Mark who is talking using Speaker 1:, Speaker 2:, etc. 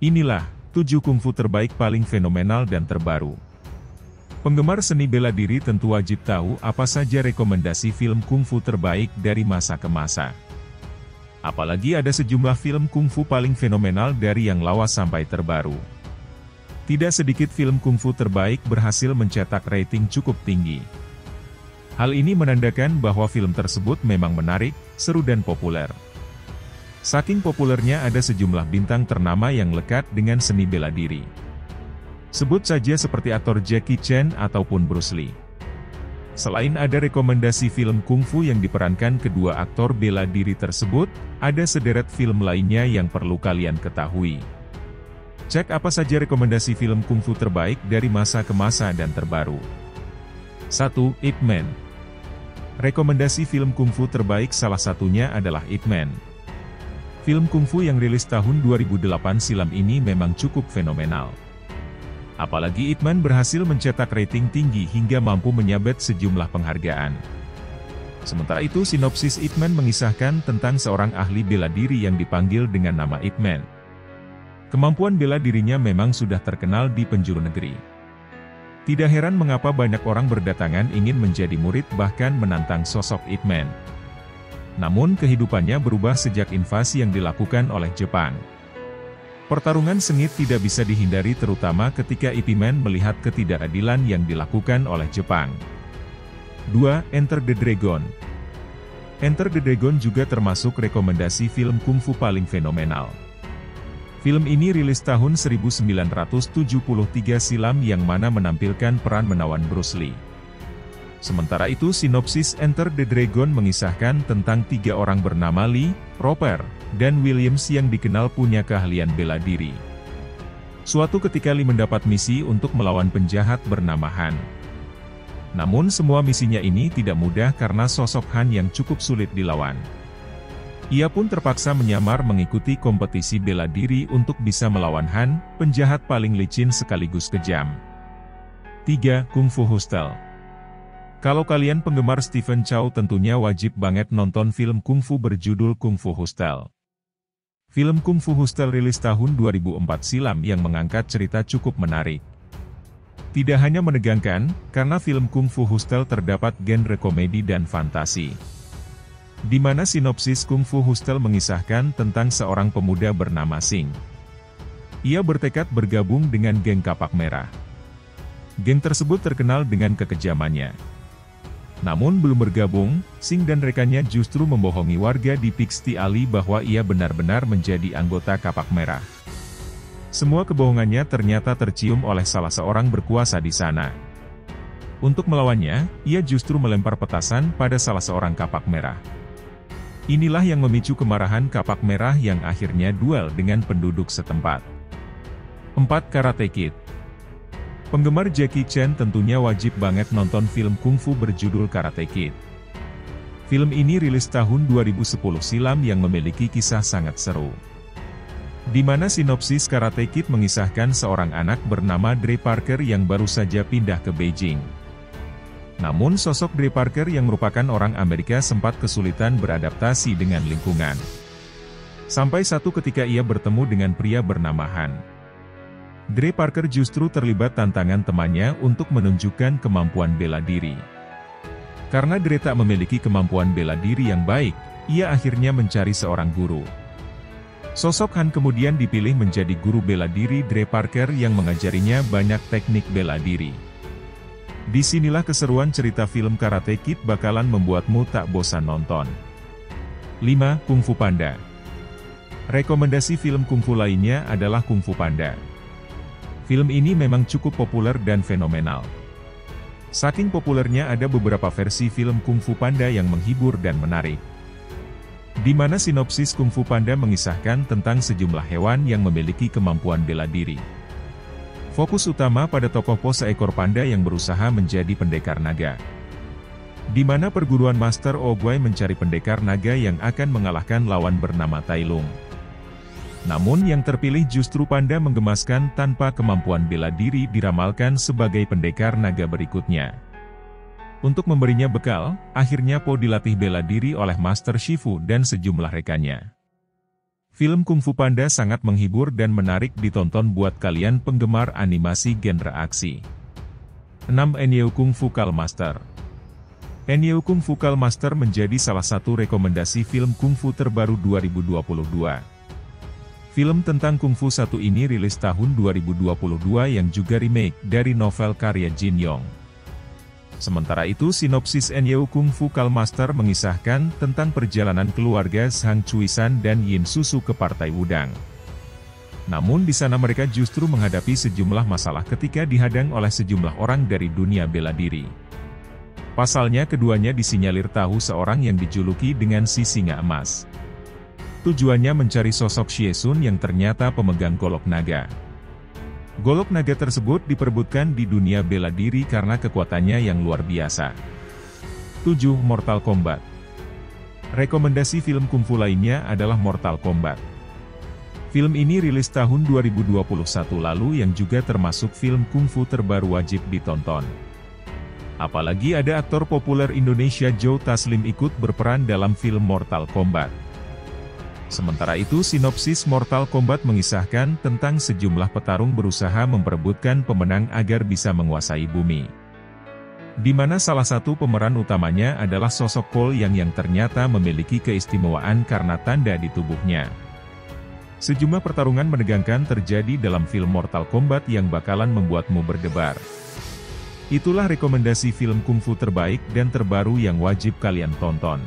Speaker 1: Inilah 7 kungfu terbaik paling fenomenal dan terbaru. Penggemar seni bela diri tentu wajib tahu apa saja rekomendasi film kungfu terbaik dari masa ke masa. Apalagi ada sejumlah film kungfu paling fenomenal dari yang lawas sampai terbaru. Tidak sedikit film kungfu terbaik berhasil mencetak rating cukup tinggi. Hal ini menandakan bahwa film tersebut memang menarik, seru dan populer. Saking populernya ada sejumlah bintang ternama yang lekat dengan seni bela diri. Sebut saja seperti aktor Jackie Chan ataupun Bruce Lee. Selain ada rekomendasi film kungfu yang diperankan kedua aktor bela diri tersebut, ada sederet film lainnya yang perlu kalian ketahui. Cek apa saja rekomendasi film kungfu terbaik dari masa ke masa dan terbaru. 1. Ip Man. Rekomendasi film kungfu terbaik salah satunya adalah Ip Man. Film kungfu yang rilis tahun 2008 silam ini memang cukup fenomenal. Apalagi Ip Man berhasil mencetak rating tinggi hingga mampu menyabet sejumlah penghargaan. Sementara itu sinopsis Ip Man mengisahkan tentang seorang ahli bela diri yang dipanggil dengan nama Ip Man. Kemampuan bela dirinya memang sudah terkenal di penjuru negeri. Tidak heran mengapa banyak orang berdatangan ingin menjadi murid bahkan menantang sosok Ip Man. Namun kehidupannya berubah sejak invasi yang dilakukan oleh Jepang. Pertarungan sengit tidak bisa dihindari terutama ketika Ip Man melihat ketidakadilan yang dilakukan oleh Jepang. 2. Enter the Dragon. Enter the Dragon juga termasuk rekomendasi film kungfu paling fenomenal. Film ini rilis tahun 1973 silam yang mana menampilkan peran menawan Bruce Lee. Sementara itu sinopsis Enter the Dragon mengisahkan tentang 3 orang bernama Lee, Roper, dan Williams yang dikenal punya keahlian bela diri. Suatu ketika Lee mendapat misi untuk melawan penjahat bernama Han. Namun semua misinya ini tidak mudah karena sosok Han yang cukup sulit dilawan. Ia pun terpaksa menyamar mengikuti kompetisi bela diri untuk bisa melawan Han, penjahat paling licin sekaligus kejam. 3. Kung Fu Hustle. Kalau kalian penggemar Stephen Chow tentunya wajib banget nonton film kungfu berjudul Kung Fu Hustle. Film Kung Fu Hustle rilis tahun 2004 silam yang mengangkat cerita cukup menarik. Tidak hanya menegangkan, karena film Kung Fu Hustle terdapat genre komedi dan fantasi. Di mana sinopsis Kung Fu Hustle mengisahkan tentang seorang pemuda bernama Sing. Ia bertekad bergabung dengan geng Kapak Merah. Geng tersebut terkenal dengan kekejamannya. Namun belum bergabung, Sing dan rekannya justru membohongi warga di Pixty Alley bahwa ia benar-benar menjadi anggota Kapak Merah. Semua kebohongannya ternyata tercium oleh salah seorang berkuasa di sana. Untuk melawannya, ia justru melempar petasan pada salah seorang Kapak Merah. Inilah yang memicu kemarahan Kapak Merah yang akhirnya duel dengan penduduk setempat. 4. Karate Kid. Penggemar Jackie Chan tentunya wajib banget nonton film kungfu berjudul Karate Kid. Film ini rilis tahun 2010 silam yang memiliki kisah sangat seru. Di mana sinopsis Karate Kid mengisahkan seorang anak bernama Dre Parker yang baru saja pindah ke Beijing. Namun sosok Dre Parker yang merupakan orang Amerika sempat kesulitan beradaptasi dengan lingkungan. Sampai satu ketika ia bertemu dengan pria bernama Han. Dre Parker justru terlibat tantangan temannya untuk menunjukkan kemampuan bela diri. Karena Dre tak memiliki kemampuan bela diri yang baik, ia akhirnya mencari seorang guru. Sosok Han kemudian dipilih menjadi guru bela diri Dre Parker yang mengajarinya banyak teknik bela diri. Disinilah keseruan cerita film Karate Kid bakalan membuatmu tak bosan nonton. 5. Kung Fu Panda. Rekomendasi film kungfu lainnya adalah Kung Fu Panda. Film ini memang cukup populer dan fenomenal. Saking populernya ada beberapa versi film Kung Fu Panda yang menghibur dan menarik. Di mana sinopsis Kung Fu Panda mengisahkan tentang sejumlah hewan yang memiliki kemampuan bela diri. Fokus utama pada tokoh pos seekor panda yang berusaha menjadi pendekar naga. Di mana perguruan Master Oogway mencari pendekar naga yang akan mengalahkan lawan bernama Tai Lung. Namun yang terpilih justru panda menggemaskan tanpa kemampuan bela diri diramalkan sebagai pendekar naga berikutnya. Untuk memberinya bekal, akhirnya Po dilatih bela diri oleh Master Shifu dan sejumlah rekannya. Film Kung Fu Panda sangat menghibur dan menarik ditonton buat kalian penggemar animasi genre aksi. 6. Enyeou Kung Fu Callmaster. Enyeou Kung Fu Callmaster menjadi salah satu rekomendasi film Kung Fu terbaru 2022. Film tentang Kung Fu satu ini rilis tahun 2022 yang juga remake dari novel karya Jin Yong. Sementara itu sinopsis Enyeou Kung Fu Callmaster mengisahkan tentang perjalanan keluarga Zhang Chuisan dan Yin Susu ke Partai Wudang. Namun di sana mereka justru menghadapi sejumlah masalah ketika dihadang oleh sejumlah orang dari dunia bela diri. Pasalnya keduanya disinyalir tahu seorang yang dijuluki dengan si singa emas. Tujuannya mencari sosok Xie Sun yang ternyata pemegang golok naga. Golok naga tersebut diperebutkan di dunia bela diri karena kekuatannya yang luar biasa. 7. Mortal Kombat. Rekomendasi film kungfu lainnya adalah Mortal Kombat. Film ini rilis tahun 2021 lalu yang juga termasuk film kungfu terbaru wajib ditonton. Apalagi ada aktor populer Indonesia Joe Taslim ikut berperan dalam film Mortal Kombat. Sementara itu sinopsis Mortal Kombat mengisahkan tentang sejumlah petarung berusaha memperebutkan pemenang agar bisa menguasai bumi. Di mana salah satu pemeran utamanya adalah sosok Cole yang ternyata memiliki keistimewaan karena tanda di tubuhnya. Sejumlah pertarungan menegangkan terjadi dalam film Mortal Kombat yang bakalan membuatmu berdebar. Itulah rekomendasi film kungfu terbaik dan terbaru yang wajib kalian tonton.